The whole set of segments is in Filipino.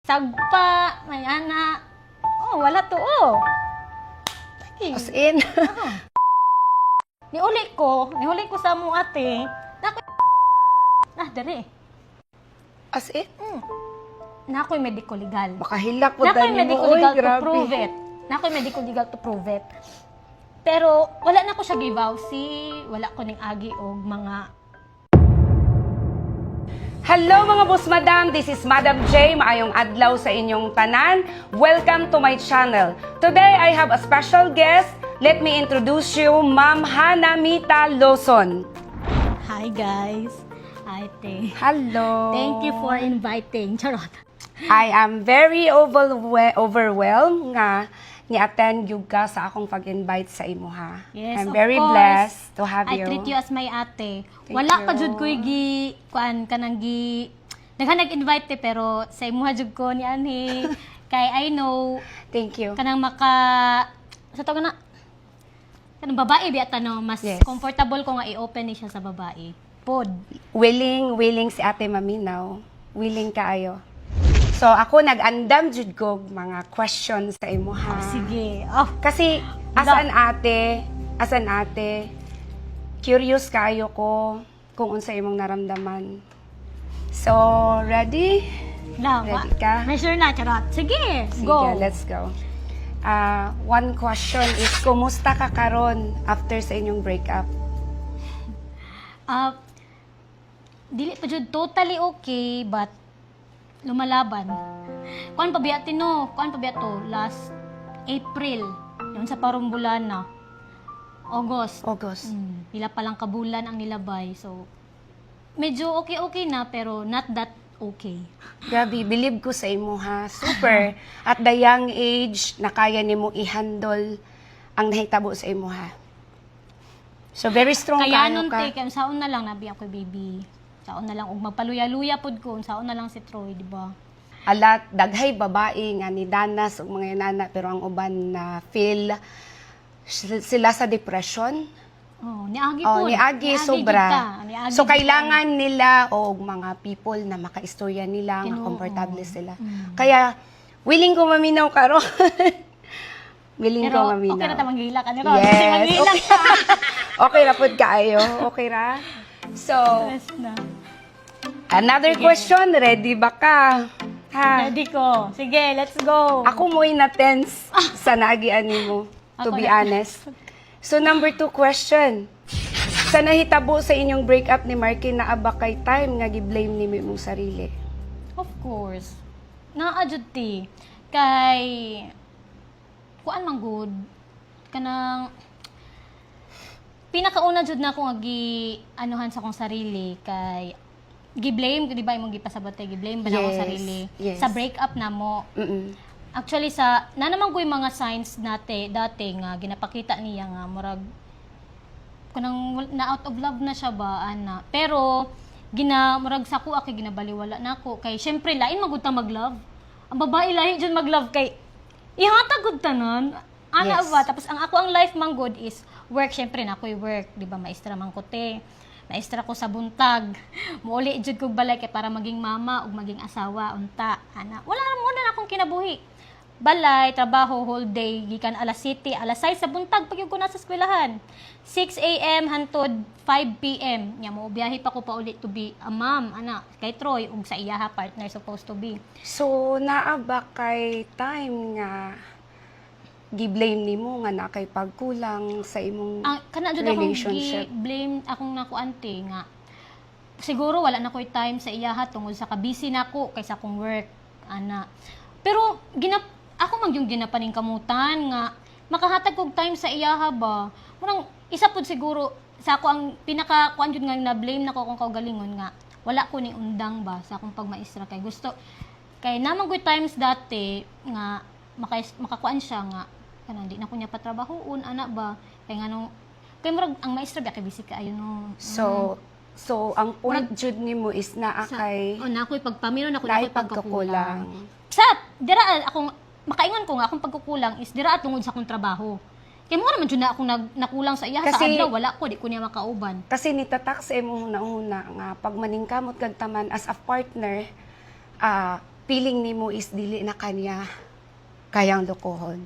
Sagpa, may ana. Oh, wala to, oh. As in. Niuli ko sa mo ate. Dali. As in? Nako'y medical legal. Makahilak po Nako'y dani mo. medical Oy, legal to grabe. prove it. Nako'y medical legal to prove it. Pero, wala na ko siya givawsi. Wala ko ning agi og mga... Hello mga boss madam, this is Madam J. Maayong adlaw sa inyong tanan. Welcome to my channel. Today I have a special guest. Let me introduce you, Ma'am Hanamita Lawson. Hi guys. Hi, te. Hello. Thank you for inviting. Charot. I am very overwhelmed nga ni-attend yung ka sa akong pag-invite sa imo ha. Yes, I'm of very course. blessed to have I you. treat you as my ate. Thank Wala you. pa jud ko'y daghan nag-invite te, pero sa imuha jud ko ni ani. Kay I know Thank you. kanang sa to na kanang babae biya no, mas Yes. comfortable ko nga i-open ni siya sa babae. Pod. Willing si Ate Maminaw. Willing kaayo. So ako nag-andam jud ko mga questions sa imo ha. Sige. Oh, Kasi as an ate, curious kaayo ko kung unsa imong naramdaman. So, ready? lawa. Ready ka? Measure na, charot. Sige, Sige, go. let's go. One question is, kumusta ka karon after sa inyong breakup? Dili pa jud totally okay, but lumalaban. Kuan pa biya tino? Kuan pa biya to? Last April. Yun sa parong bulan na. August. August. Pila pa lang kabulan ang nilabay. So, medyo okay-okay na, pero not that okay. Grabe, believe ko sa imo ha. Super. At the young age, nakaya nimo i-handle ang nahitabo sa imo ha. So, very strong Kaya kaayo nun, ka. te, saon na lang nabi ako, baby. Saon na lang, ug magpaluya-luya pod ko, saon na lang si Troy, di ba? Alat, daghay babae nga ni danas ug mga nana pero ang uban na feel sila sa depression. Oh, niagi Oh, pod. niagi jud sobra. ta. Niagi So jud ta. kailangan nila og mga people na makaistorya nila nga Tinoo. komportable sila. Kaya willing ko maminaw karon. willing Pero ko maminaw. okay na ta manghila ka ni Ron. Yes. Kasi manghila Okay. ka. Okay ra pud kaayo. Okay ra. So, Stress na. another question, ready ba ka? Ha. Ready ko. Sige, let's go. Ako mo'y na-tense sa naagian mo, to Ako be na. honest. So, number 2 question. Sa nahitabo sa inyong breakup ni Marky, naaba kay time nga gi-blame ni imong sarili? Of course. Naa-jud ti. Kay kuan man good kanang pinakauna jud na ako nga anuhan sa akong sarili kay gi-blame ko di ba imong gipasabot gi-blame ba na akong Yes, sarili yes. sa breakup na mo. Mm-mm. Actually sa na naman ko yung mga signs dati nga ginapakita niya nga murag kanang na out of love na siya ba ana. Pero murag sa ko ako ginabaliwala na ako kay syempre lain magud ta mag-love. Ang babae lahi jud mag-love kay ihatag gud tanan. Ana Yes. ba tapos ang ako ang life man good is work syempre na ako'y work, di ba maestra man ko te. Maestra ko sa buntag. Muuli jud kog balay kay para maging mama ug maging asawa unta. Ana, wala na muna na akong kinabuhi. Balay, trabaho, whole day, gikan alas 7, alas 6 sa buntag pag ko nasa eskwelahan. 6 a.m. hantod 5 p.m. Nya mo biyahe pa ko pa ulit to be a mom, ana, kay Troy ug sa iyaha partner supposed to be. So, naaba kay time nga gi-blame nimo nga na kay pagkulang sa imong Ang kana jud akong relationship. blame akong nakuante nga siguro wala na ko'y time sa iyaha tungod sa busy nako kaysa akong work ana. Pero ako man yung ginapaning kamutan nga makahatag kog time sa iyaha ba. Murang isa pud siguro sa ako ang pinaka kuan jud nga na blame nako kung kaugalingon nga wala ko ni undang ba sa akong pagmaestra kay gusto kay namang good times dati nga makakuan siya nga kanang di na ko niya patrabahoon ana ba kay nganong kay murag ang maestra biya kay busy kaayo no. So ang point jud nimo is naa kay na ako'y pagpamino na ko naay ako'y pagkakulang. pagkakulang. Sa dira akong makaingon ko nga akong pagkukulang is dira tungod sa akong trabaho. Kay mo naman jud na akong nakulang sa iya sa Kasi- adlaw wala ko di ko niya makauban. Kasi nitatak sa imong una nga pag maningkamot kag taman as a partner, feeling nimo is dili na kanya kayang lokohon?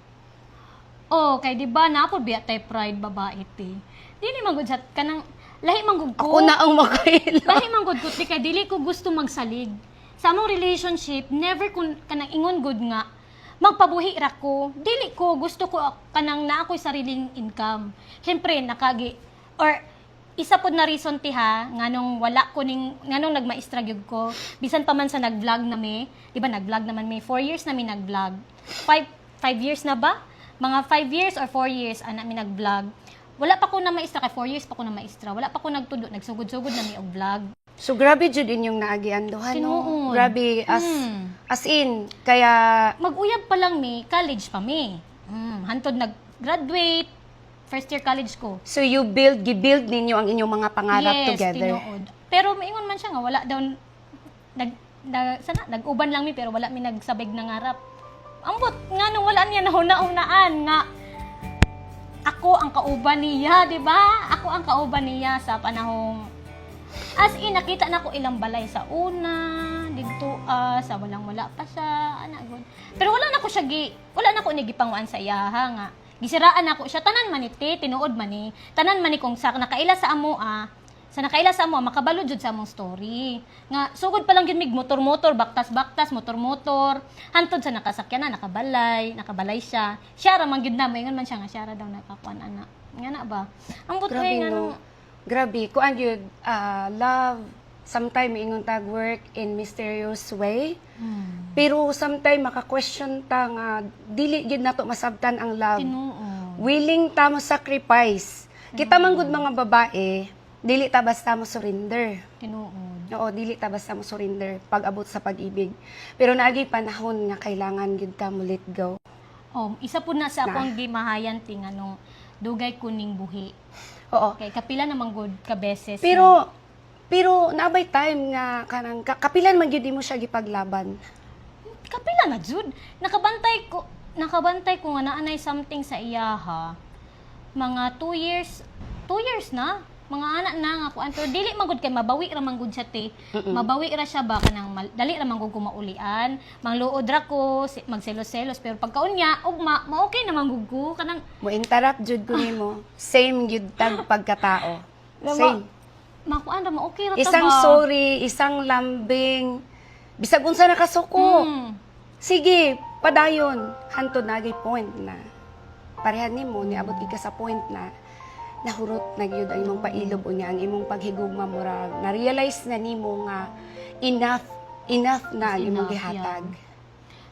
Oh, kay di ba napod biya tay pride babae ti. Dili man gud sa kanang lahi man gud ko. Ako na ang makaila. Lahi man gud ko ti kay dili ko gusto magsalig. Sa among relationship, never kun kanang ingon gud nga magpabuhi ra ko. Dili ko gusto ko kanang naa ko'y sariling income. Syempre nakagi or isa pod na reason ti ha nganong wala ko ning nganong nagmaestra gyud ko. Bisan pa man sa nag-vlog nami, di ba nag-vlog naman may 4 years na mi nag-vlog. 5 years na ba? Mga 5 years or 4 years ana mi nag-vlog. Wala pa ko na maestra kay 4 years pa ko na maestra. Wala pa ko nagtudo, nagsugod-sugod na mi og vlog. So grabe jud inyong naagianduhan no. Tinuod. Grabe as in kaya Mag-uyab pa lang mi, college pa mi. Hantod nag-graduate, first year college ko. so gibuild ninyo ang inyong mga pangarap together. Tinuod. Pero maingon man siya nga wala daw nag-uban lang mi pero wala mi nagsabig ng harap. Ambot nga nung wala niya nahuna-unaan nga ako ang kauban niya, di ba? Ako ang kauban niya sa panahong as in nakita na ko ilang balay sa una, dito sa walang-wala pa siya, ana gud. Pero wala na ko siya wala na ko ni gipanguan sa iyaha nga. Gisiraan ako siya tanan man iti, tinuod man ni. Tanan man ni kung sa nakaila sa amo sa nakaila sa amo makabalo jud sa among story. Nga sugod pa lang gyud mig motor-motor, baktas-baktas, motor-motor. Hantod sa nakasakyan na nakabalay siya. Siya ra man gyud na moingon man siya nga siya ra daw nakakuan ana. Nga na ba? Ang Grabe butway nga no. Grabe kuan gyud love sometime ingon tag work in mysterious way. Pero sometime maka-question ta nga dili gyud nato masabtan ang love. Tinuod. Willing ta mo sacrifice. Kita man gud mga babae, dili ta basta mo surrender. Tinuod. Oo, dili ta basta mo surrender pag abot sa pag-ibig. Pero naagi panahon nga kailangan gyud ka mo let go. Oh, isa po na sa akong gimahayan ting anong dugay kuning buhi. Oo. Kay kapila namang good ka beses. Pero naabay time nga kanang kapilan man gyud mo siya gipaglaban. Kapila na jud. Nakabantay ko nga naanay something sa iyaha. Mga 2 years na. Mga anak na nga ko anto dili man gud kay mabawi ra man gud siya te. Mabawi ra siya ba kanang dali ra man gud ko maulian. Mangluod ra ko, magselos-selos pero pagkaon niya ugma, okay naman gud ko kanang Mo interrupt jud ko nimo. Same gyud tag pagkatao. Lama- Same. makuan ra mo okay ra ta Isang ba? sorry, isang lambing. Bisag unsa nakasuko. Sige, padayon. Hantod na gyud point na. Parehan nimo niabot ka sa point na nahurot na gyud ang imong pailob unya ang imong paghigugma murag na-realize na nimo nga enough na ang imong Enough, gihatag.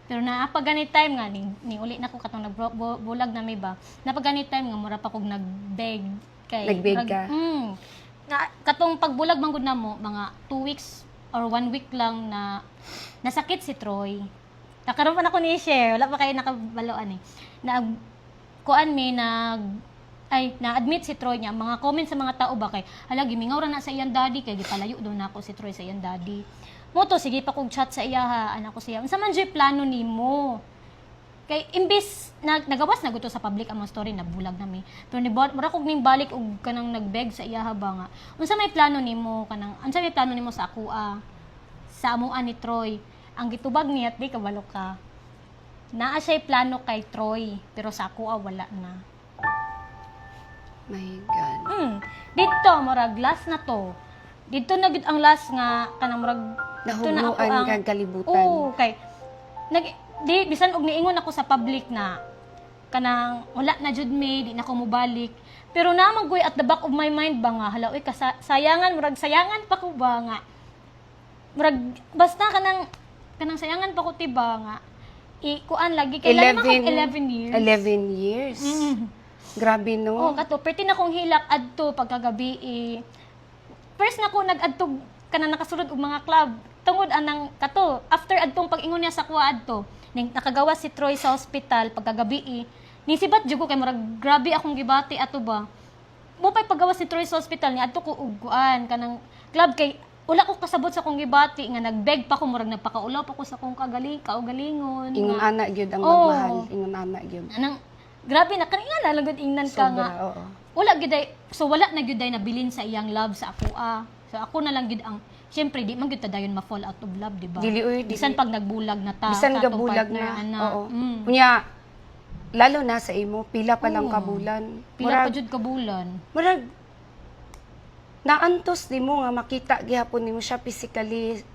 Pero napagani time nga ni uli na ko katong nagbulag na may ba. Napagani time nga mura pa kog nagbeg kay Nagbeg ka? Nga katong pagbulag man gud namo mga 2 weeks or 1 week lang na nasakit si Troy. Nakaroon pa na ko ni share, wala pa kayo nakabaloan eh. Na-admit si Troy niya, mga comments sa mga tao ba kay, hala, gimingaw ra na sa iyang daddy, kay gipalayo doon na ako si Troy sa iyang daddy. Moto, sige pa kong chat sa iya ha, anak ko siya. Unsa man dyo'y plano nimo? Kay, imbis, nagawas na gusto sa public ang mga story, nabulag na mi. Pero mura kog ning balik og kanang nagbeg sa iya ha ba nga. Unsa may plano nimo kanang, unsa may plano nimo sa akua? Sa amuan ni Troy. Ang gitubag niya, di kabalo ka. Naa siya'y plano kay Troy, pero sa akua wala na. My God. Dito murag last na to. Dito na gid ang last nga kanang murag dito na ako Nahugnuan kang kalibutan. Oo, kay di bisan og niingon ako sa public na kanang wala na jud me, di na ko mobalik. Pero naman at the back of my mind ba nga hala oy sayangan murag sayangan pa ko ba nga. Murag basta kanang sayangan pa ko tiba nga. Kuan lagi kay lalo man 11 years. 11 years. Grabe no. Oh, kato, perti na kong hilak adto pagkagabi First na ko nag-adtog kanang nakasulod og mga club. Tungod anang kato, after adtong pag-ingon niya sa kuha adto, ning nakagawa si Troy sa hospital pagkagabi nisibat jud ko kay murag grabe akong gibati ato ba. Mo pay paggawa si Troy sa hospital ni adto ko og kuan kanang club kay wala ko kasabot sa kong gibati nga nagbeg pa ko murag nagpakaulaw pa ko sa kong kaugalingon. Ingon nga. ana gyud ang magmahal. Ingon ana gyud. Anang grabe na kanina lalagod ingnan ka Sobra, nga. oo. Wala gyud na gyud nabilin sa iyang love sa ako So ako na lang gid ang syempre di man gyud ta dayon ma-fall out of love, di ba? Dili, uy, dili. Bisan pag nagbulag na ta, Bisan sa atong gabulag partner, na. ana. Oo. Mm. Unya, lalo na sa imo, pila pa lang Oo. kabulan. Pila pa jud ka bulan. Murag, naantos ni mo nga makita gihapon nimo siya physically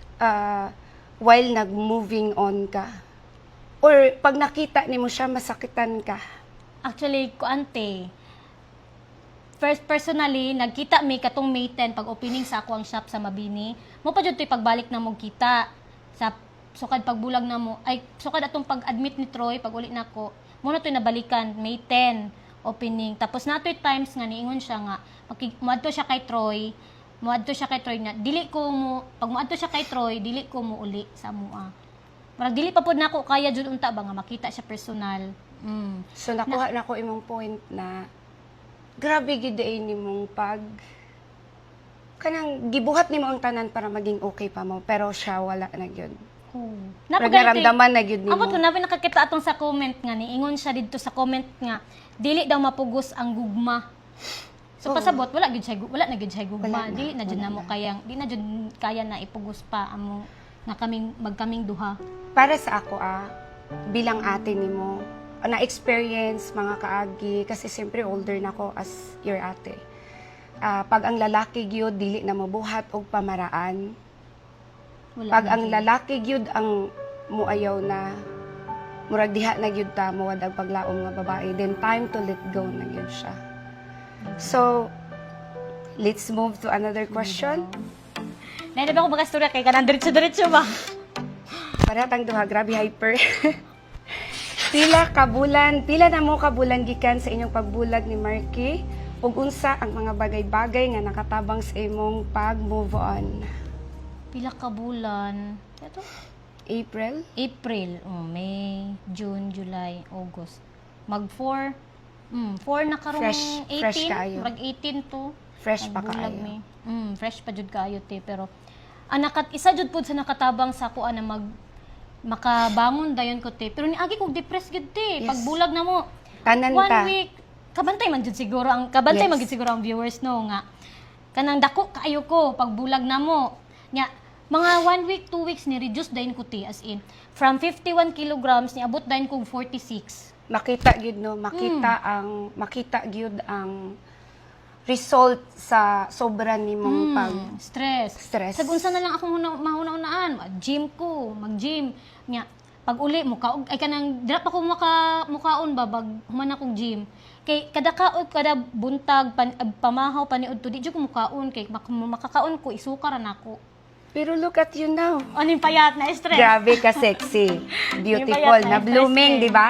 while nag-moving on ka. Or pag nakita nimo siya, masakitan ka. Actually, ko ante, first personally, nagkita mi katong May 10 pag opening sa ako ang shop sa Mabini. Mo pa jud to'y pagbalik na mo kita sa sukad pagbulag na mo. Ay sukad atong pag-admit ni Troy pag uli nako. Mo na to'y nabalikan May 10 opening. Tapos natoy times nga niingon siya nga moadto siya kay Troy. Moadto siya kay Troy nga dili ko mo pag moadto siya kay Troy, dili ko mo uli sa mua. Marag dili pa pod nako kaya jud unta ba nga makita siya personal. Mm. So nakuha na ko imong point na grabe gid ay nimong pag kanang gibuhat nimo ang tanan para maging okay pa mo pero siya wala na gyud. Oh. Nararamdaman na gyud nimo. Amot ko na nakakita atong sa comment nga ni ingon siya didto sa comment nga dili daw mapugos ang gugma. So Oo. pasabot wala na gyud siya gugma. Wala na, Dili na jud wala namo na. kayang di na jud kaya na ipugos pa amo nga magkaming duha. Para sa ako bilang ate nimo, na-experience mga kaagi kasi siyempre older na ako as your ate. Pag ang lalaki gyud dili na mabuhat og pamaraan. Wala Pag na ang gyud. lalaki gyud ang muayaw na murag diha na gyud ta mo ang paglaom nga babae, then time to let go na gyud siya. So, let's move to another question. Nainab ako magastorya kay kanang diretso ba? Para tang duha, grabe hyper. Pila na mo kabulan gikan sa inyong pagbulag ni Marky ug unsa ang mga bagay-bagay nga nakatabang sa imong pag-move on? Pila ka bulan? Ito April? April, May, June, July, August. Mag 4. 4 na karong Fresh 18. kaayo. Mag 18 to. Fresh pa Nagbulag kaayo. mi. Fresh pa jud kaayo te pero isa jud pud sa nakatabang sa kuan na makabangon dayon ko te. Pero niagi kog depressed gid te. Yes. Pagbulag na mo. Tanan 1 ta. week. Kabantay man jud siguro ang viewers no nga. Kanang dako kaayo ko pagbulag na mo. Nya mga 1 week, 2 weeks ni reduce dayon ko te as in from 51 kilograms ni abot dayon kog 46. Makita gyud no, makita gyud ang result sa sobra nimong pag Stress. Sa unsa na lang ako mahuna-unaan, mag-gym. Nya, pag uli mo ay kanang dira pa ko mukaon ba bag human akong gym. Kay kada buntag pamahaw paniud to di jud ko mukaon kay makakaon ko isukar na ako. Pero look at you now. Aning payat na stress. Grabe ka sexy. Beautiful Yung payat na na blooming, stress, di ba?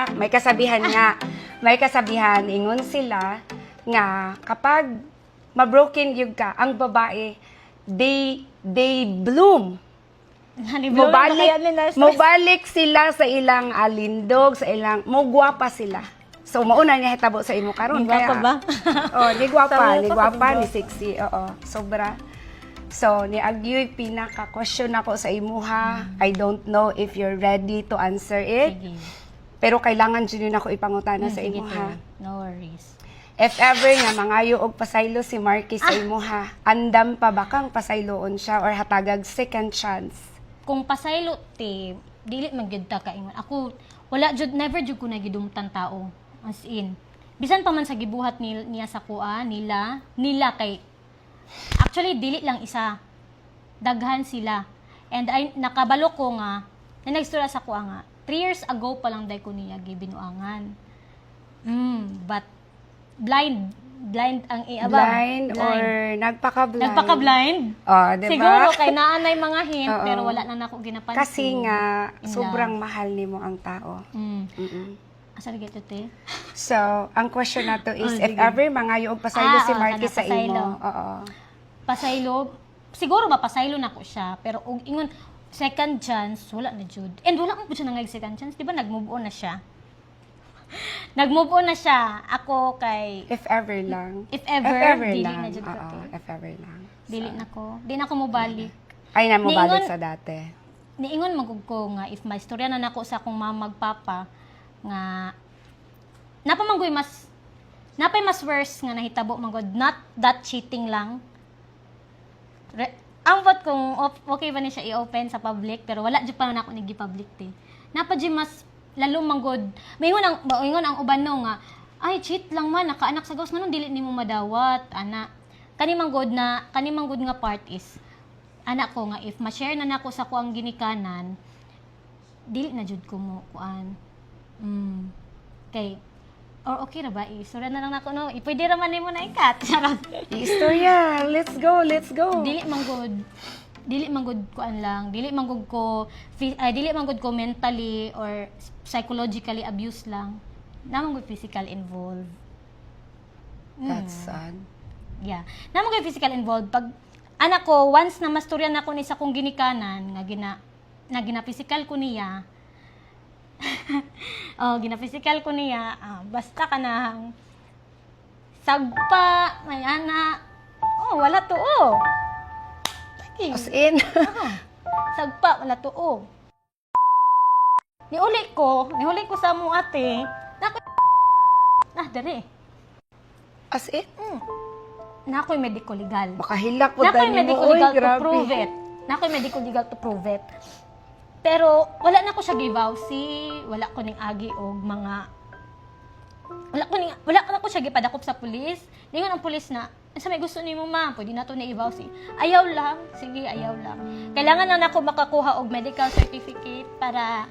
May kasabihan ingon sila nga kapag ma-broken yung ka, ang babae they bloom. Mobalik sila sa ilang alindog, sa ilang mogwapa sila. So mauna niya hitabo sa imo karon Gwapa ba? Ni gwapa, Sabi ko, ni sexy. Oo, sobra. So, ni Agyoy, pinaka-question ako sa imuha. I don't know if you're ready to answer it. Sige. Pero kailangan dyan yun ako ipangutana sa Sige, imuha. te. No worries. If ever nga mangayo og pasaylo si Marky sa imuha, andam pa ba kang pasayloon siya or hatagag second chance? Kung pasaylo te, dili man gyud ta kaingon. Ako wala jud never jud ko nagidumtan tao. As in, bisan pa man sa gibuhat niya sa kuan nila kay actually dili lang isa. Daghan sila. And nakabalo ko nga na nagstura sa kuan nga 3 years ago pa lang day ko niya gibinuangan. But blind ang Blind or nagpaka-blind? Nagpaka-blind? Diba? Siguro kay naanay mga hint Oo. pero wala na nako ginapansin. Kasi nga, In sobrang love. mahal nimo ang tao. Mm. Asa lagi ito, te? So, ang question na to is, Oh, if sige. ever mangayo og pasaylo si oo, Marky kana, sa pasaylo. imo, oo. Pasaylo, siguro mapasaylo na ko siya, pero og ingon, second chance, wala na jud. And wala ko siya nangay second chance, di ba nag-move on na siya? Nag-move on na siya. Ako kay, If ever lang. if ever, dili lang. na jud ko, Oo, te. if ever lang. Dili na ko. Di na ko mobalik. Ay, na mo balik Niingon- sa dati. Niingon magug ko nga, if may istorya na nako sa akong mama magpapa, nga, napamanggoy napay mas worse nga nahitabo manggod, not that cheating lang. Ambot kung okay ba ni siya i-open sa public, pero wala jud pa na ako nigi-public te. Napa jud mas lalo manggod. Maingon ang uban no nga, ay cheat lang man nakaanak sa gawas nganong dili nimo madawat ana. Kani manggod nga part is anak ko nga if ma-share na nako sa kuang ginikanan, dili na jud ko mo kuan. Okay. Or okay ra ba? Isura na lang nako no. Pwede ra man nimo na ikat. Charot. Istorya, let's go. Dili manggod kuan lang. Dili manggod ko mentally or psychologically abuse lang. Namang ko physical involved. That's sad. Yeah. Namang ko physical involved pag anak ko once na masturyan ako ni sa kong ginikanan nga gina-physical ko niya. Gina-physical ko niya. Basta ka na sagpa, may ana. Wala to. Lagi. As in, Sagpa, wala to. Nihuli ko sa mo ate. Dere. as in, Nako'y medico legal. makahilak po Nako'y tayo medical mo. Oy, legal to grabe. prove it. Nako'y medical legal to prove it. Pero wala na ko siya gibawsi, wala ko ning agi og mga wala na ko siya gipadakop sa pulis. Ningon ang pulis na sa may gusto nimo ma, pwede na to ni ibawsi. Ayaw lang, sige ayaw lang. Kailangan lang nako makakuha og medical certificate para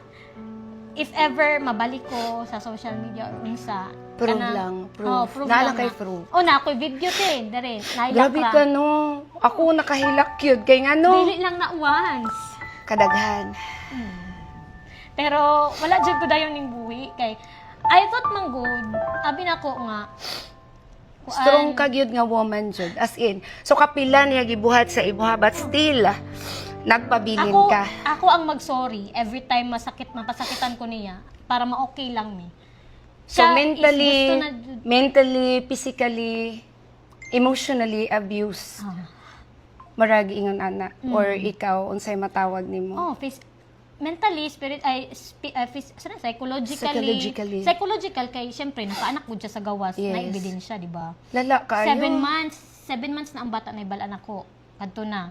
if ever mabalik ko sa social media or unsa. Prove kana- lang, prove. Prove Nala lang kay na. prove. Na ako'y video te, dere. Grabe ka no. Ako nakahilak yun. Kay nga no, Dili lang na once. kadaghan. Pero wala jud ko dayon ning buhi kay I thought man good. Abi na ko nga. kuan, Strong ka gyud nga woman jud. As in, so kapila niya gibuhat sa ibuha but still nagpabilin ka. Ako ang mag-sorry every time mapasakitan ko niya para ma-okay lang ni. So Siya is gusto na mentally, physically, emotionally abuse. Maragi ingon ana or ikaw unsay matawag nimo. mentally, psychologically. Psychological kay syempre nakaanak gud siya sa gawas, Yes. na ebidensya, di ba? Lala kayo. 7 months na ang bata na ibalaan ako. Kadto na.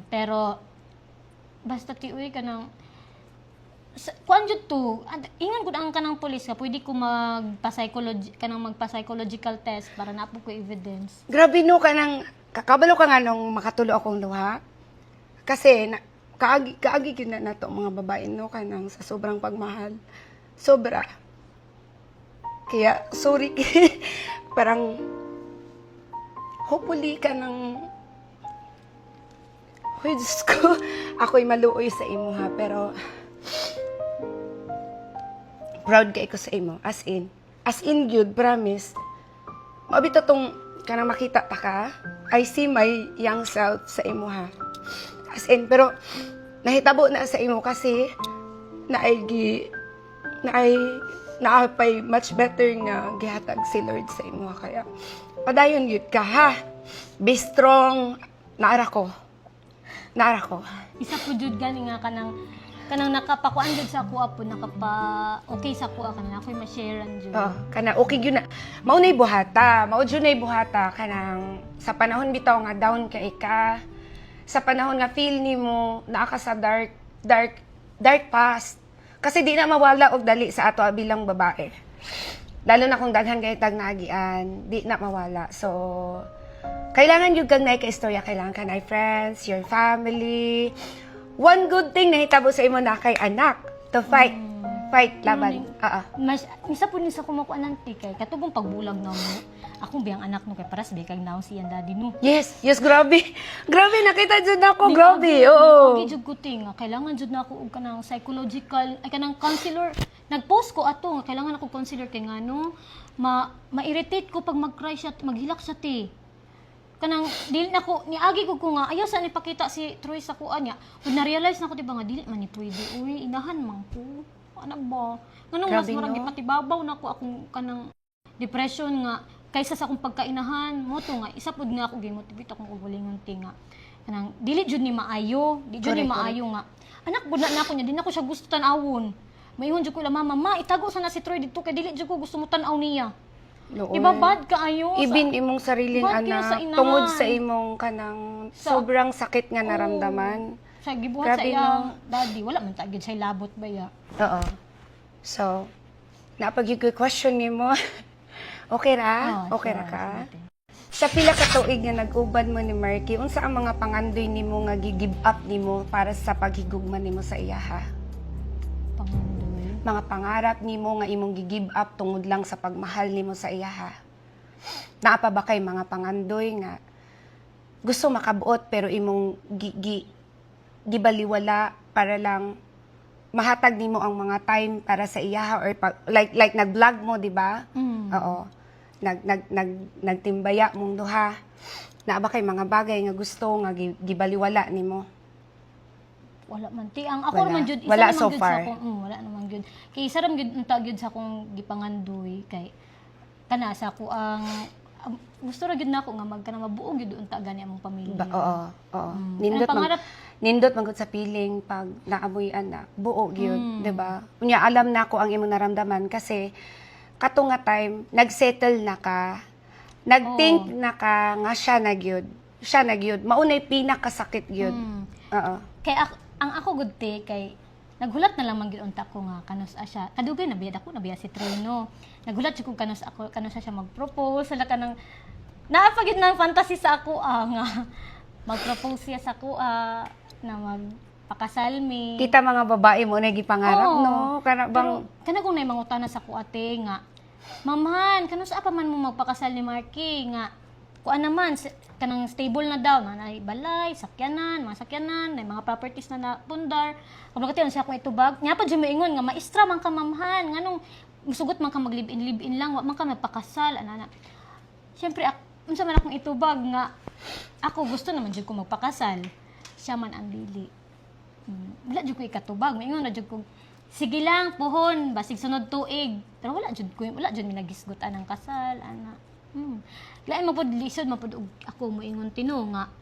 Pero basta tiuy ka nang kuan jud to. Ingon gud ang kanang pulis ka, pwede ko magpa-psychological test para napo ko evidence. Grabe no kanang kakabalo ka nga nung makatulo akong duha. Kasi kaagi gyud na nato mga babae no kanang sa sobrang pagmahal. Sobra. Kaya sorry parang hopefully ka ng Hoy, Diyos ko, ako'y maluoy sa imo ha, pero proud kay ko sa imo, as in good, promise. Mabito tong kanang makita ta ka, I see my young self sa imo ha. As in, pero nahitabo na sa imo kasi naapay much better nga gihatag si Lord sa imo kaya padayon yun ka ha. Be strong, naara ko. Isa po jud gani nga kanang nakapakuan jud sa kuha po okay sa kuha kanang ako'y ma-sharean jud. Kana okay gyud na. Mao nay buhata, kanang sa panahon bitaw nga down ka ika. Sa panahon nga feel nimo naa ka sa dark past. Kasi di na mawala og dali sa ato bilang babae. Lalo na kung daghan kay tag naagian, di na mawala. So kailangan yung kang naika-istorya, kailangan ka na friends, your family. One good thing na hitabo sa imo na kay anak, to fight. Fight, laban. Misa po nisa kumakuan ng tikay, katubong pagbulag na mo. Akong biyang anak no kay paras bekag naon siya daddy no. Yes, grabe. Grabe, nakita dyan ako, grabe. Oo. Agi jud ko tinga, kailangan jud na ako og kanang psychological, ay kanang counselor. Nag-post ko ato, kailangan ako counselor kay ngano, ma-irritate ko pag mag-cry siya, maghilak siya ti. Kanang dili nako niagi ko nga ayaw sa ni pakita si Troy sa kuan niya. Kun na-realize nako diba nga dili man ni pwede. Uy, inahan man ko. Ano ba? Nganong mas Grabe, murag no? ipatibabaw nako akong kanang depression nga kaysa sa akong pagkainahan mo to nga isa pud nga ako gimotivate akong ubulingon tinga. Kanang dili jud ni maayo, di jud ni Correct, maayo nga. Anak bud na ako niya, di na ko siya gusto tan-awon. Mayingon jud ko la mama, itago sa na si Troy dito kay dili jud ko gusto mo tan-aw niya. Luoy. Ibabad ka ayo. Ibin imong sariling Bad kayo sa anak inahan. tungod sa imong kanang sobrang sakit nga naramdaman. Sa gibuhat sa Grabe, iyang daddy, wala man tagid sa labot ba ya? Oo. So, napag question nimo. Okay ra? Okay ra ka? Sa pila ka tuig nga nag-uban mo ni Marky, unsa ang mga pangandoy nimo nga gi-give up nimo para sa paghigugma nimo sa iya ha? Pangandoy. Mga pangarap nimo nga imong gi-give up tungod lang sa pagmahal nimo sa iya ha? Naa pa ba kay mga pangandoy nga gusto makabuot pero imong gibaliwala para lang mahatag nimo ang mga time para sa iya ha? Or like nag-vlog mo, di ba? Oo. Nagtimbaya mong duha. Naa ba kay mga bagay nga gusto nga gibaliwala nimo? Wala man ti ang ako Wala. naman jud Wala naman so jud far. sa akong wala naman jud kay isa ram jud unta jud sa akong gipangandoy kay kana sa ako ang gusto ra jud nako nga magkana mabuo jud unta gani among pamilya. Oo. Ang pangarap Nindot man gud sa piling pag naamoy anak, buo gyud, di ba? Unya alam nako ang imong naramdaman kasi kato nga time nagsettle na ka. Nagthink na ka nga siya na gyud. Siya na gyud. Maunay pinakasakit gyud. Oo. Kay ang ako gud te kay naghulat na lang man gyud unta ko nga kanos siya. Kadugay na biyad ako nabiya si Trino. Naghulat jud ko kanos siya mag-propose sala kanang naapagid ng fantasy sa ako nga mag-propose siya sa ako na magpakasal mi. Kita mga babae mo na gipangarap Oo. no. Kana bang Kana kung naimangutana sa ko ate nga, Mamahan, kanus apa man mo magpakasal ni Marky nga kuan naman kanang stable na daw na balay, sakyanan, mga sakyanan, na mga properties na napundar. Kung bakit siya akong itubag, nya pa jud moingon nga maestra man ka mamahan, nganong musugot man ka maglibin lang, wa man ka magpakasal ana. Siyempre unsa man akong itubag nga ako gusto naman jud ko magpakasal. Siya man ang dili. Wala jud ko ikatubag, moingon na jud ko sige lang, pohon, basig sunod tuig. Pero wala jud mi nagisgutan ang kasal, ana. Lain mo pod lisod mapod ako moingon tino nga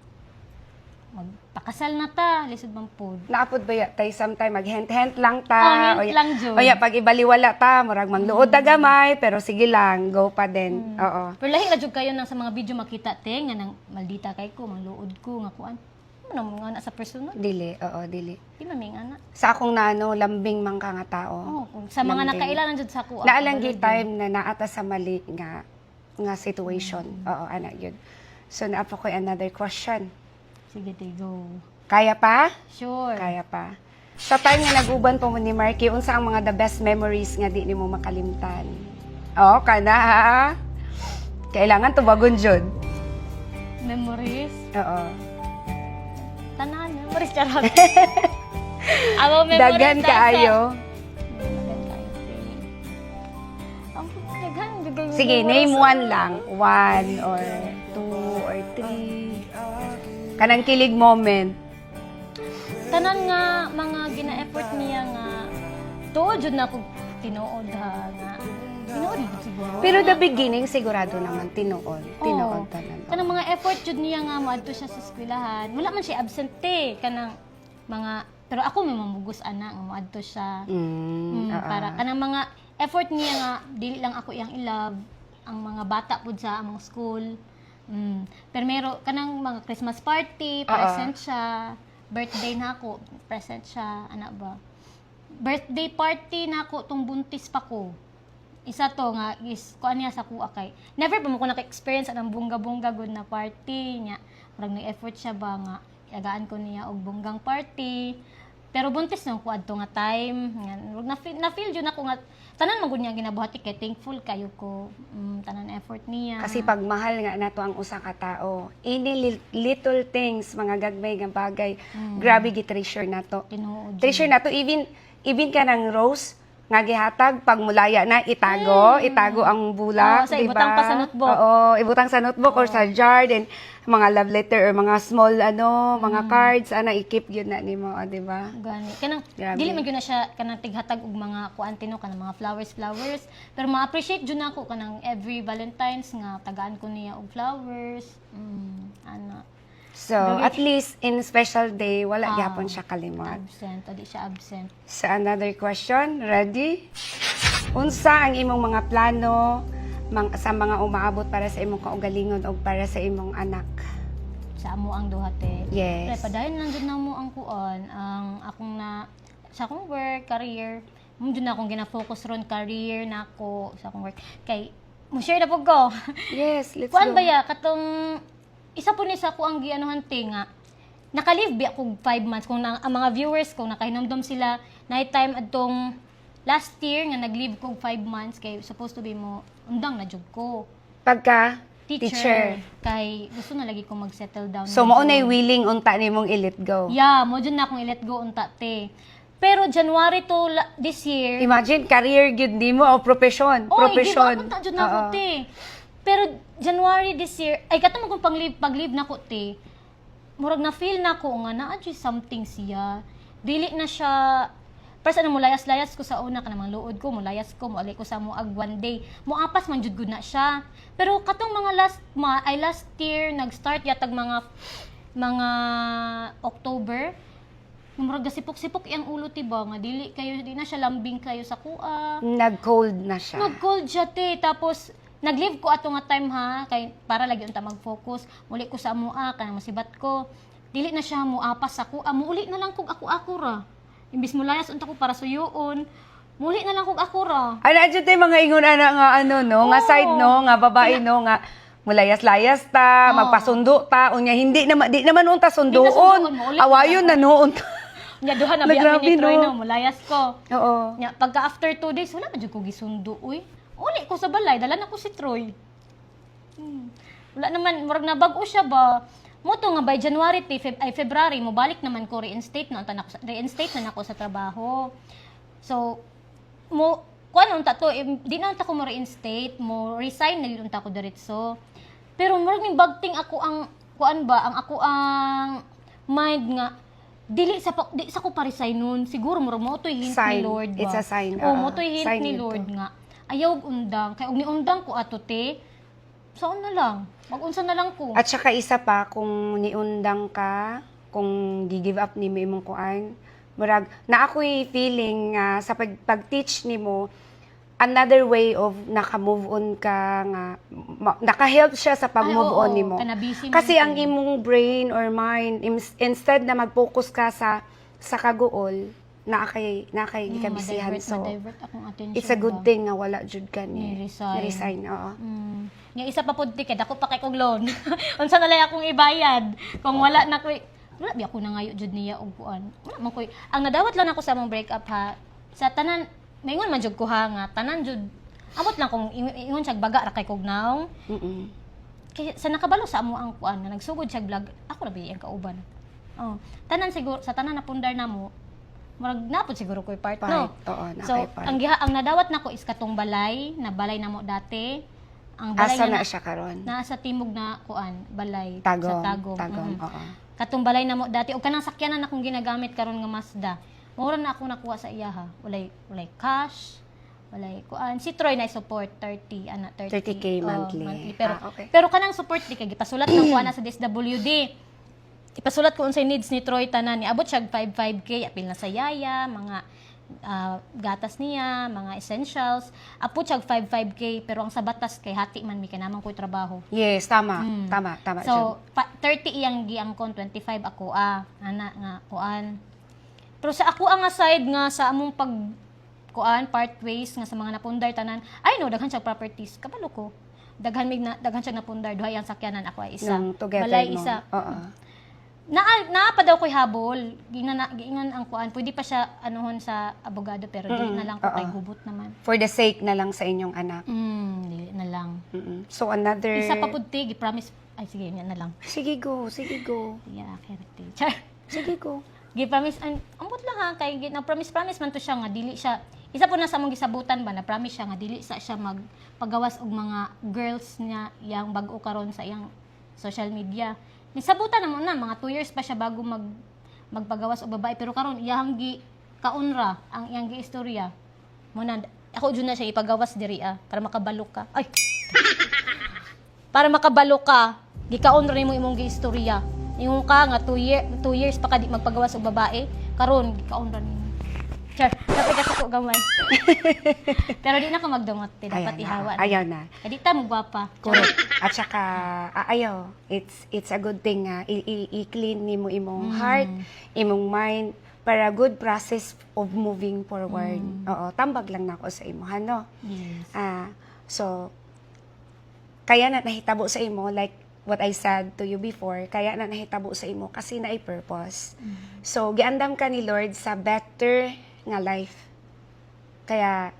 magpakasal na ta, lisod man pod. naapod ba ya tay sometime maghent-hent lang ta. Hint lang jud. O ya pag ibaliwala ta, murag mangluod ta gamay, pero sige lang, go pa din. Oo. Pero lahi ra jud kayo nang sa mga video makita te nga nang maldita kay ko, mangluod ko nga kuan. Ano mga na sa personal? Dili, oo, dili. Di man may ana. Sa akong nano, lambing man ka nga tao. Oh, sa mga Lambing. nakailanan jud sa ko. Naalanggi time na naata sa mali nga situation. Oo, ana yun. So, naapa ko another question. Sige, te, go. Kaya pa? Sure. Kaya pa. Sa time nga nag-uban po mo ni Marky, unsa ang mga the best memories nga di ni mo makalimtan? Oo, kana ha? Kailangan tubagon jud. Memories. Oo. Tanan, memories charot. Amo memories. Dagan kaayo. Dagan kaayo. Ang dagan bigay. Sige, name one lang. 1 or 2 or 3. Kanang kilig moment. Tanan nga mga gina-effort niya nga tuod jud na ko tinuod ha nga. Tinuod jud siguro. Pero the beginning, sigurado naman, tinuod. Tinuod Oo. tanan. Kanang mga effort jud niya nga moadto siya sa eskwelahan. Wala man siya absente kanang mga pero ako may mamugos ana nga moadto siya. Para kanang mga effort niya nga dili lang ako iyang ilove ang mga bata pud sa among school. Pero mero kanang mga Christmas party, present siya. Birthday na ako, present siya, ana ba? Birthday party na ako tong buntis pa ko. Isa to nga is kuan niya sa kuha kay. Never pa mo ko naka-experience anang bongga-bongga good na party niya. Murag nag-effort siya ba nga yagaan ko niya og bonggang party. Pero buntis nang ko adto nga time. Na feel jud ako nga tanan man gud niya ginabuhati kay thankful kayo ko. Tanan effort niya. Kasi pag mahal nga nato ang usa ka tao, any little things, mga gagmay nga bagay, grabe gi-treasure nato. tinuod. Treasure nato even ka ng rose nga gihatag pag mulaya na itago ang bulak, Oo, sa di ba? ibutang pa sa notebook. Oo, ibutang sa notebook or sa jar, then mga love letter or mga small mga cards ana i-keep gyud na nimo, di ba? Gani. Kanang Grabe. dili man gyud na siya kanang tighatag og mga kuan tino kanang mga flowers. Pero ma-appreciate jud nako kanang every Valentine's nga tagaan ko niya og flowers. Ana. So, at least in special day wala gyapon siya kalimot. Absent, o di siya absent. Sa another question, ready? Unsa ang imong mga plano sa mga umaabot para sa imong kaugalingon o para sa imong anak? Sa amo ang duha te. Yes. Pre, padayon nandun na mo ang kuan, ang akong sa akong work, career. Mundun na akong gina-focus ron career na ako sa akong work. Kay mo share na pug ko. Yes, let's Kuan go. ba ya katong isa po ni sa ko ang gianuhan te nga naka-live ba ako 5 months kung ang mga viewers ko nakahinumdum sila night time adtong last year nga nag-live ko 5 months kay supposed to be mo undang na jud ko. Pagka Teacher. Kay gusto na lagi ko mag-settle down. So, na mao jud. na'y willing unta nimong i-let go. Yeah, mo dyan na akong i-let go unta te. Pero January to this year, Imagine, career gyud nimo o profession. Profession. unta dyan na ako Oo. te. Pero January this year, ay katong kung pag-leave na ko te, murag na feel na ko nga na something siya. Dili na siya first ano mulayas-layas ko sa una kanang luod ko, mulayas ko, muali ko sa muag one day. Muapas man jud gud na siya. Pero katong mga last year nag-start yatag mga October, murag gasipok-sipok iyang ulo tiba nga dili na siya lambing kayo sa kuha. Nag-cold na siya. Nag-cold siya te, tapos nag-leave ko ato nga time ha, kay para lagi unta mag-focus. Muli ko sa amua, kanang masibat ko. Dili na siya muapas ako. Muuli na lang kog ako ra. Imbis mo layas unta ko para suyuon. Muli na lang kog ako ra. Ano, adyo tayo mga ingon ana nga ano, no? Nga Oo. side, no? Nga babae, no? Nga mulayas-layas ta, Oo. magpasundo ta, unya hindi naman unta sunduon, sundoon. maulit Awayon na no unta. Nya duha na Grabe, biya ni Troy no? no, mulayas ko. Oo. Nya pagka after 2 days wala man jud ko gisundo uy. Uli ko sa balay, dala na ko si Troy. Wala naman, murag na bago siya ba? Mo to nga by January February mo balik naman ko reinstate na nako sa trabaho. So mo kuan unta to di na unta ko mo reinstate, mo resign na unta ko diretso. Pero murag ning bagting ako ang kuan ba, ang ako ang mind nga di sa ko pa-resign nun. Siguro mo to'y hint Sign. ni Lord ba? It's a sign, Mo to'y hint sign ni ito. Lord nga. Ayaw og undang. Kaya og niundang ko ato te, saan na lang? Mag-unsa na lang ko. At saka isa pa, kung niundang ka, kung gi-give up ni mo imong kuan, murag, na ako'y feeling sa pag-teach ni mo, another way of naka-move on ka nga, naka-help siya sa pag-move on ni mo. Busy Kasi man ang ko. imong brain or mind, instead na mag-focus ka sa kaguol, na kay gikabisihan. So, Ma-divert akong attention it's a good ba? thing nga wala jud ka Ni-resign. resign, oo. Yung isa pa pud ticket, ako pa kay kog loan. Unsa na lang akong ibayad kung wala na ko wala bi ako nangayo jud niya og kuan. Wala man koy. Ang nadawat lang ako sa among breakup ha. Sa tanan, maingon man jud ko ha nga tanan jud amot lang kung ingon siya baga ra kay kog naong. Kaya sa nakabalo sa amo ang kuan na nagsugod siya vlog, ako ra ba ang kauban. Oh, tanan siguro sa tanan na pundar namo, murag napod siguro ko'y part, no? Oo, So, part. ang nadawat nako is katong balay, na balay namo dati. Ang balay Asa na na siya karon? naa sa timog na kuan, balay Tagom. sa Tagom. Tagom, Mm. oo. Katong balay namo dati og kanang sakyanan akong ginagamit karon nga Mazda. Mura na ako nakuha sa iya ha. Walay cash, walay kuan. Si Troy na support 30 ana 30K oh, monthly. Pero Okay. pero kanang support di kay gipasulat ng kuan na sa DSWD. Ipasulat ko unsay needs ni Troy tanan ni abot siya 55K apil na sa yaya, mga gatas niya, mga essentials. Apo siya 55K pero ang sa batas kay hati man mi kanamang ko'y trabaho. Yes, tama. Tama Jud. So 30 iyang giangkon, 25 ako ana nga kuan. Pero sa ako ang side nga sa among pag kuan part ways nga sa mga napundar tanan, ay no daghan siya properties kabalo ko. Daghan siya napundar duha ang sakyanan ako ay isa. Nung together Balay mo. isa. Oo. Naa pa daw ko'y habol. Giingon ang kuan. Pwede pa siya anuhon sa abogado pero dili na lang ko kay gubot naman. For the sake na lang sa inyong anak. Dili na lang. So another... Isa pa pud ti gi-promise. Ay sige, yan na lang. Sige go. Yeah, akirte. Char. Sige go. Gi-promise ambot lang ha kay na-promise man to siya nga dili siya. Isa po na sa among gisabutan ba na promise siya nga dili sa siya magpagawas og mga girls niya yang bag-o karon sa iyang social media. Nisabutan na mo na, mga 2 years pa siya bago magpagawas o babae. Pero karon iyang kaunra, ang iyang istorya. Muna, ako dyan na siya ipagawas diri para makabalo ka. Ay! Para makabalo ka, gikaunra ni mo imong istorya. Ingon ka nga 2 years pa ka di magpagawas o babae, karon gikaunra ni mo. Char, kasi ko gamay. Pero di na ko magdungot, dapat ihawa. Ayaw na. Kadi ta mo gwapa. Correct. At saka, ayaw. It's a good thing nga. I-clean nimo imong heart, imong mind, para good process of moving forward. Oo, tambag lang nako sa imo, no? Yes. So, kaya na nahitabo sa imo, like what I said to you before, kaya na nahitabo sa imo kasi na purpose. So, giandam ka ni Lord sa better nga life. Kaya,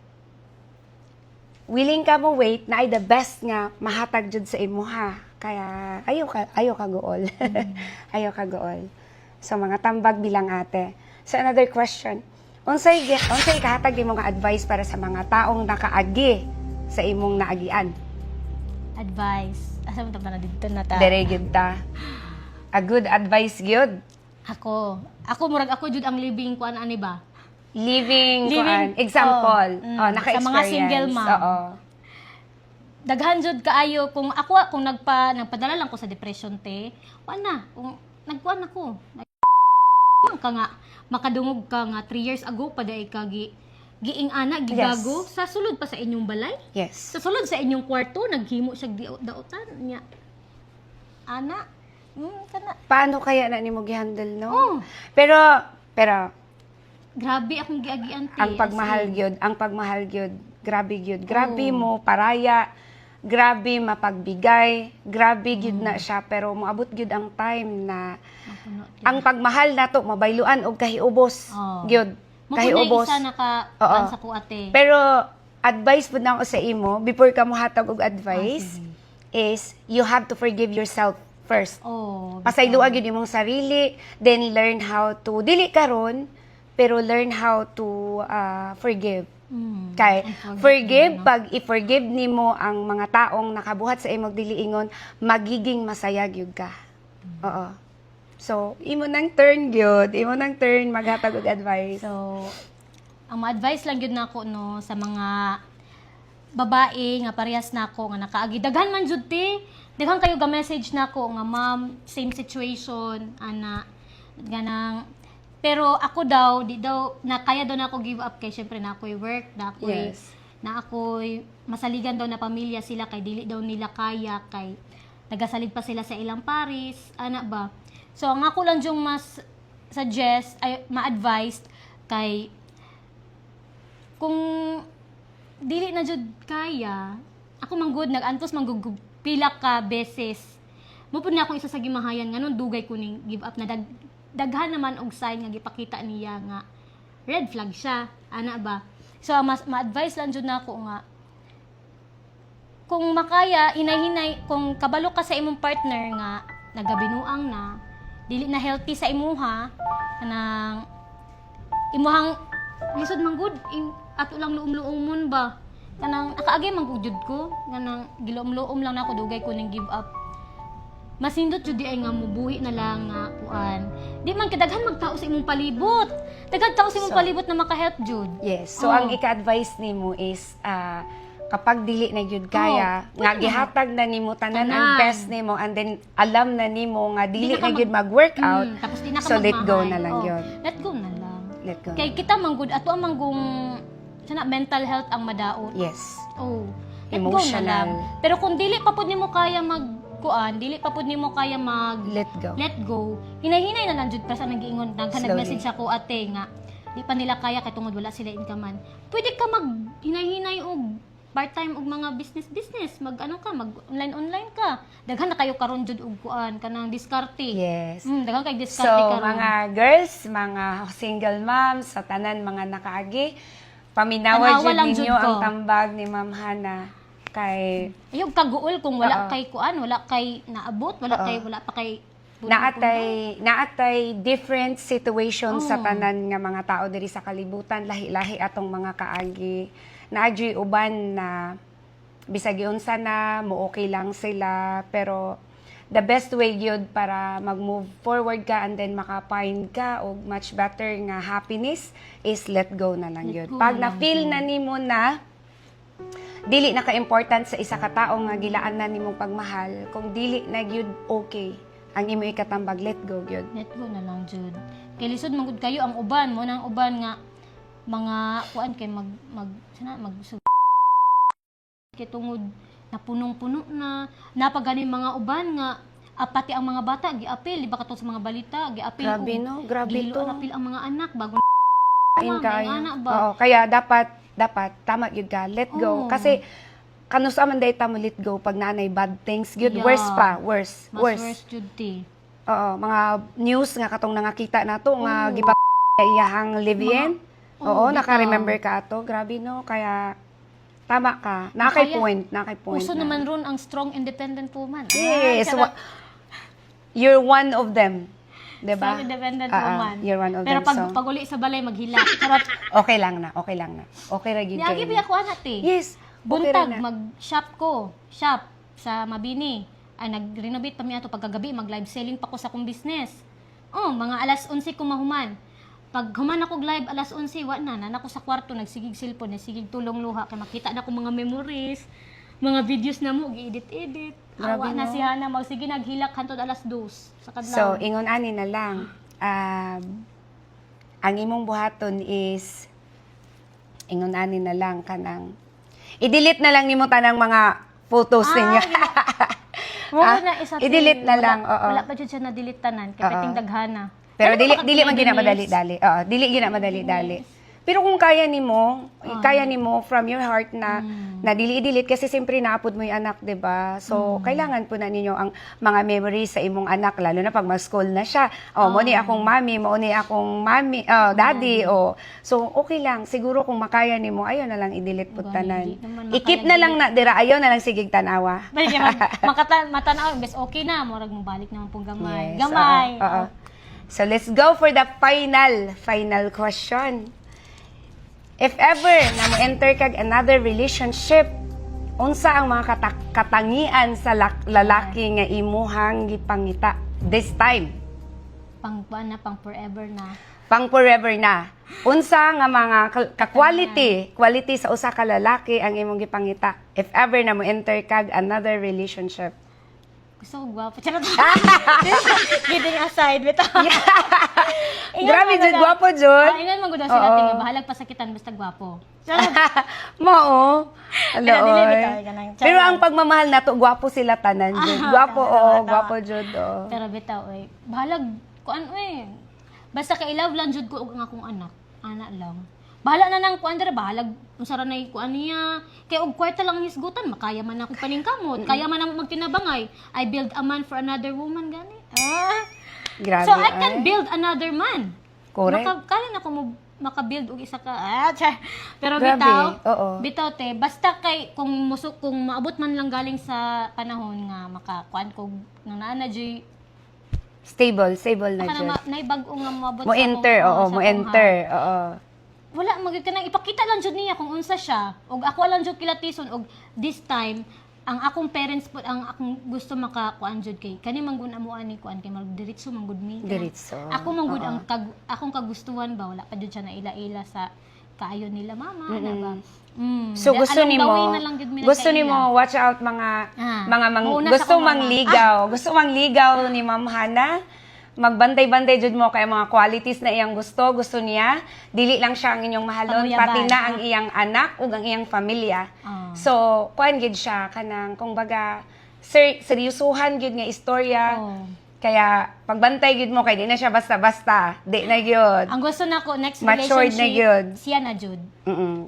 willing ka mo wait na ay the best nga mahatag jud sa imo, ha. Kaya, ayaw ka gool. Ayaw ka gool. So, mga tambag bilang ate. So, another question. Unsay kahatag nimo nga advice para sa mga taong nakaagi sa imong naagian? Advice. Asa mo na dito na ta? Very good ta. A good advice gyud. Ako murag ako jud ang living kuan ani ba? Living kuan example. Sa Naka-experience. mga single mom. Oo. Daghan jud kaayo kung nagpadala lang ko sa depression te. Wala kung nagkuan ako. Ka nga makadungog ka nga 3 years ago pa dai ka giing ana gigago sa sulod pa sa inyong balay. Yes. Sa sulod sa inyong kwarto naghimo siya daotan niya. Ana, kana. Paano kaya na nimo gihandle, no? Oh. Pero Grabe akong giagian te. ang pagmahal gyud, grabe gyud. Grabe mo paraya, grabe mapagbigay, grabe gyud na siya, pero moabot gyud ang time na ang pagmahal nato mabayluan og kahiubos gyud. Kahiubos. Isa naka Oo. sa kuate. Pero advice pud na ako sa imo before ka mohatag og advice is you have to forgive yourself first. Pasayloa gyud imong sarili, then learn how to dili karon pero learn how to forgive. Kay forgive, pag i-forgive nimo ang mga taong nakabuhat sa imong diliingon, magiging masaya gyud ka. Oo. So, imo nang turn gyud, imo nang turn maghatag og advice. So, ang ma-advise lang gyud nako no sa mga babae nga parehas nako nga nakaagi daghan man jud ti. Daghan kayo ga message nako nga ma'am, same situation ana ganang. Pero ako daw di daw na kaya daw nako give up kay syempre na ako'y work, na ako'y masaligan daw na pamilya sila kay dili daw nila kaya kay nagasalig pa sila sa ilang paris, ana ba. So, ang ako lang yung mas suggest, ay ma-advise kay kung dili na jud kaya, ako manggod nag-antos pila ka beses. Mupod na akong isa sa gimahayan nganon dugay ko ning give up na daghan naman og sign nga gipakita niya nga red flag siya, ana ba. So, mas ma-advise lang jud nako nga kung makaya hinay-hinay kung kabalo ka sa imong partner nga nagabinuang na dili na healthy sa imuha kanang imuhang lisod man gud ato lang luom-luomon ba kanang nakaagi man gud jud ko kanang giluom-luom lang nako dugay ko ning give up masindot jud di ay nga mubuhi na lang nga kuan di man kadaghan magtao sa imong palibot daghan tao sa imong palibot na maka-help jud. Yes, so ang ika-advise nimo is kapag dili na gyud kaya nga gihatag na nimo tanan ang best nimo and then alam na nimo nga dili na gyud mag-workout, tapos di na ka so let go magmahal. na lang gyud. Let go na lang. Let go. Kay kita manggod ato ang manggong sana mental health ang madaot. Yes. Let go na lang. Pero kung dili pa pud nimo kaya magkuan, dili pa pud nimo kaya let go. Hinay-hinay na lang jud para sa nag-iingon nag-message ako ate nga di pa nila kaya kay tungod wala sila income. Pwede ka mag hinay-hinay og part-time og mga business mag online ka daghan na kayo karon jud og kuan kanang diskarte. Yes. Daghan kay diskarte so, karon. mga girls, mga single moms, sa tanan mga nakaagi, paminawa jud ninyo ang tambag ni Ma'am Hana kay ayog kaguol kung wala kay kuan, wala kay naabot, wala pa kay naatay different situations sa tanan nga mga tao diri sa kalibutan, lahi-lahi atong mga kaagi. Naadyo'y uban na bisag unsa na mo okay lang sila, pero the best way yun para mag-move forward ka and then maka-find ka og much better nga happiness is let go na lang yun. Pag na-feel na nimo na dili na ka-important sa isa ka tao nga gilaan na nimong pagmahal, kung dili na gyud okay ang imo ikatambag, let go gyud. Let go na lang jud. Kay lisod man gud kayo ang uban mo nang uban nga mga kuan kay mag kay tungod na punong-puno na napagani mga uban nga pati ang mga bata giapil di ba kato sa mga balita giapil Grabe, no? Grabe to. apil ang mga anak bago Kain kayo. anak ba Oo, kaya dapat tama yun ka, let go. Oo. Kasi, kanus aman day ta mo let go pag nanay bad things, good, Yeah. worse pa, worse. mas worse jud ti Oo, mga news nga katong nangakita na to, nga Oo. gipa iyahang live-in. Oo, bitaw. naka-remember ka ato. Grabe, no? Kaya, tama ka. Nakay Kaya, point uso na. naman ron ang strong independent woman. Yes, charot. you're one of them. Diba? Strong independent Ah, woman. you're one of Pero them. So, pag uli sa balay maghila. Charot. okay lang na. Okay ra gid Niagi kayo. biya ko anat eh. Yes. Okay Buntag ra na. mag-shop ko. Shop sa Mabini. Ay nag-renovate pa mi ato pagkagabi mag-live selling pa ko sa akong business. Oh, mga alas 11 ko mahuman. Pag human ako live alas 11 wa na nako sa kwarto nagsigig cellphone, nagsigig tulong luha kay makita na ko mga memories, mga videos na mo gi-edit. Grabe, Awa na no? si Hana magsige naghilak hantod alas 2 sa kadlaw. So, ingon ani na lang. Ang imong buhaton is ingon ani na lang kanang i-delete na lang nimo tanang mga photos ninyo. Wala na isa i-delete na lang. Oo. Wala pa jud siya na-delete tanan kay Oo. pating daghana. Pero Ano ba dili man ka- gina madali-dali. Oo, dili gina madali-dali. Pero kung kaya nimo from your heart na dili-delete kasi siyempre naapod mo yung anak, 'di ba? So kailangan po na ninyo ang mga memories sa imong anak lalo na pag mag-school na siya. Oh, mo ni akong mami, mo ni akong daddy. Oh. So okay lang siguro kung makaya nimo ayaw na lang i-delete pud tanan. Di naman I-keep makaya na lang na dira ayaw na lang sigig tanawa. Balik matanaw, bes okay na, murag mo balik naman pong gamay. Yes, Gamay. oo. So let's go for the final question. If ever na mo enter kag another relationship, unsa ang mga katangian sa lalaki nga imuhang gipangita this time? Pang forever na. Pang forever na. Unsa nga mga quality sa usa ka lalaki ang imong gipangita if ever na mo enter kag another relationship? Gusto ko gwapo. Charot. Kidding aside, bitaw. Grabe jud gwapo jud. Ingan man gud sila Oo. tingin bahalag pasakitan basta gwapo. Charot. Mao. Pero dili Aloy. bitaw ganang. Pero ang pagmamahal nato gwapo sila tanan jud. Gwapo gwapo jud. Pero bitaw oy, bahalag kuan oy. Basta kay love lang jud ko og ang akong anak. Ana lang. Bahala na nang kuan dira bahalag unsara nay kuan niya. Kay og kwarta lang ang hisgutan makaya man ako paningkamot. Kaya man ako magtinabangay. I build a man for another woman gani. Grabe. So I can ay. build another man. Correct. Kaya na ko mo makabuild og isa ka. Pero Grabe, bitaw, oo. bitaw te, basta kay kung maabot man lang galing sa panahon nga makakuan ko nang naa jud Stable na kana jud. naibag-o nga moabot Mo enter, sa mo akong enter. heart. Oo. Wala magid kanang ipakita lang jud niya kung unsa siya og ako lang jud kilatison og this time ang akong parents po ang akong gusto makakuan jud kay kani man gud amo ani kuan kay magdiretso man gud mi. Diretso. Ako man gud Oo. ang akong kagustuhan ba wala pa jud siya na ila-ila sa kaayo nila mama na ba. So gusto along the nimo way na lang jud mi gusto nagkaila. nimo watch out mga Mauna sa gusto akong mama. mangligaw. Gusto mangligaw ni Ma'am Hana. Magbantay-bantay jud mo kay mga qualities na iyang gusto niya. Dili lang siya ang inyong mahalon, Panguyaban, pati na ang iyang anak ug ang iyang pamilya. Ah. So, kuan gid siya kanang kung baga seryosohan gid nga istorya. Oh. Kaya pagbantay gid mo kay di na siya basta-basta. Di na gyud. Ang gusto nako next Matured na gyud. relationship siya na jud.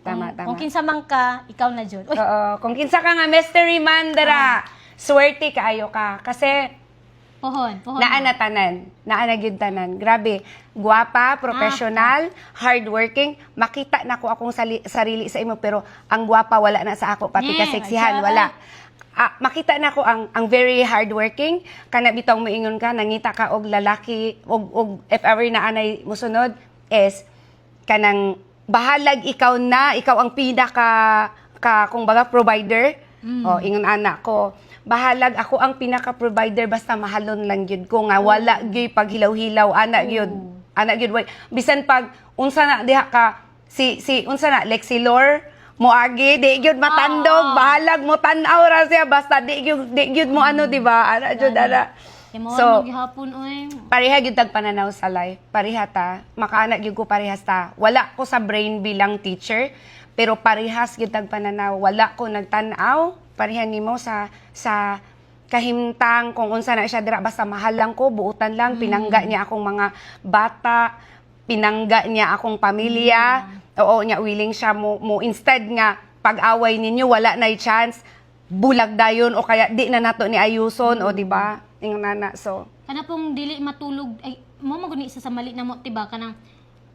Tama. Kung kinsa man ka, ikaw na jud. Uy, Oo, kung kinsa ka nga mystery man dara, swerte kaayo ka kasi pohon. naa na tanan, naa na gyud tanan. Grabe, gwapa, professional, hardworking. Makita na ko akong sarili sa imo pero ang gwapa wala na sa ako pati Yeah, kaseksihan sarap. wala. Makita na ko ang very hardworking kana bitong moingon ka nangita ka og lalaki og if ever na anay mosunod is kanang bahalag ikaw ang pinaka kung baga provider. O ingon anak ko bahalag ako ang pinaka-provider basta mahalon lang gyud ko nga wala gyud paghilaw-hilaw anak gyud way bisan pag unsa na diha ka si unsa na Lexilor moagi di gyud matandog bahalag mo tan-aw ra siya basta di gyud mo ano di ba ana jud ana Kay mo So, maghihapon oy. pareha gyud tag pananaw sa life. Pareha ta, makaanak gyud ko parehas ta. Wala ko sa brain bilang teacher, pero parehas gyud tag pananaw. Wala ko nagtan-aw, pareha nimo sa kahimtang kung unsa na siya dira, basta mahal lang ko, buutan lang, pinangga niya akong mga bata, pinangga niya akong pamilya. Oo, niya willing siya mo instead nga pag-away ninyo wala na chance, bulag dayon o kaya di na nato ni ayuson o di ba? Ingon nana. So, Kana pong dili matulog ay mo maguni isa sa mali na mo tiba kanang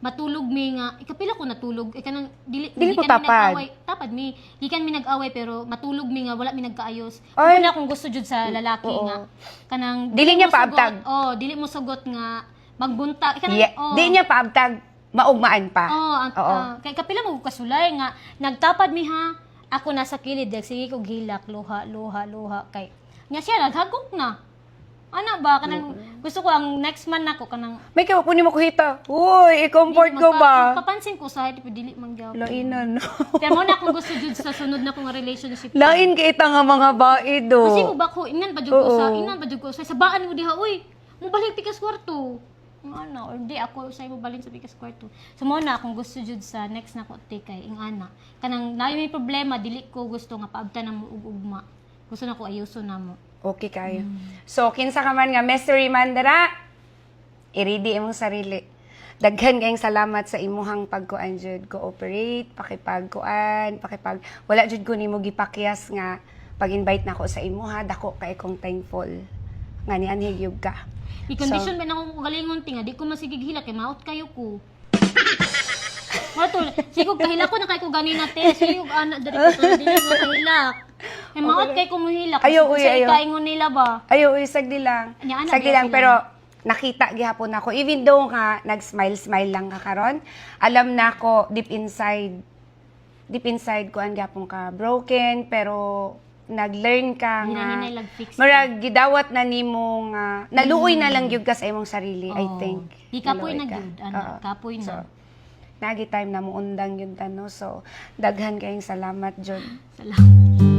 matulog mi nga ikapila ko natulog kanang Dili po kami tapad. nag-away tapad mi gikan mi nag-away pero matulog mi nga wala mi nagkaayos. Ay. Una akong gusto jud sa lalaki Oo. nga kanang Dili niya mo sugot- paabtag. dili mo sugot nga magbunta kanang di niya paabtag, maugmaan pa. Oo. kay kapila mo kasulay nga nagtapad mi ha ako nasa kilid sige ko gilak luha kay nya siya naghagok na ana ba kanang gusto ko ang next man nako kanang May kapunin mo ko hita. Uy, i-comfort ko ba? papansin ko sa dili man gyud Lainan. pero mo na akong gusto jud sa sunod na kong relationship Lain kita nga mga bae do. kasi mo ba ko ingan ba jud ko sa Oo. ingan ba jud ko sa baan mo diha uy mo balik pikas kwarto ano or di ako sa mo balik sa pikas kwarto so mo na akong gusto jud sa next na ko kay ing ana kanang naay may problema dili ko gusto nga paabtan na mo ug ugma gusto na ko ayuso na mo. Okay kayo. So, kinsa ka man nga mystery man dara, i-ready imong sarili. Daghan kayong salamat sa imuhang pagkuan jud, cooperate, wala jud ko nimo gipakyas nga pag-invite nako sa imuha, dako kay kong thankful nga ni anhigyug ka. I-condition ba na ako galingon tinga di ko masigig hila kay maot kayo ko. Matul, sigog kahila ko na kay ko ganina te, sigog ana diri ko to dili mo kahilak. Kay maot kay ko muhilak. Ayaw, uy, sa ayaw. ikaingon nila ba? Ayo, sagdi lang. Nya, ana, Sagdi biya lang, sila. pero nakita gihapon ako. Even though nga, nag-smile-smile lang ka karon, alam na ko, deep inside ko ang gihapon ka broken, pero nag-learn ka nga. Hinay lag-fix. Marag, gidawat na nimo nga, naluoy na lang gyud ka sa imong sarili, I Oo. think. Di kapoy na Naluoy ka. gyud, ana, Oo. kapoy na. So, nagi time na muundang yun tano. So, daghan kayong salamat, Jud. Salamat.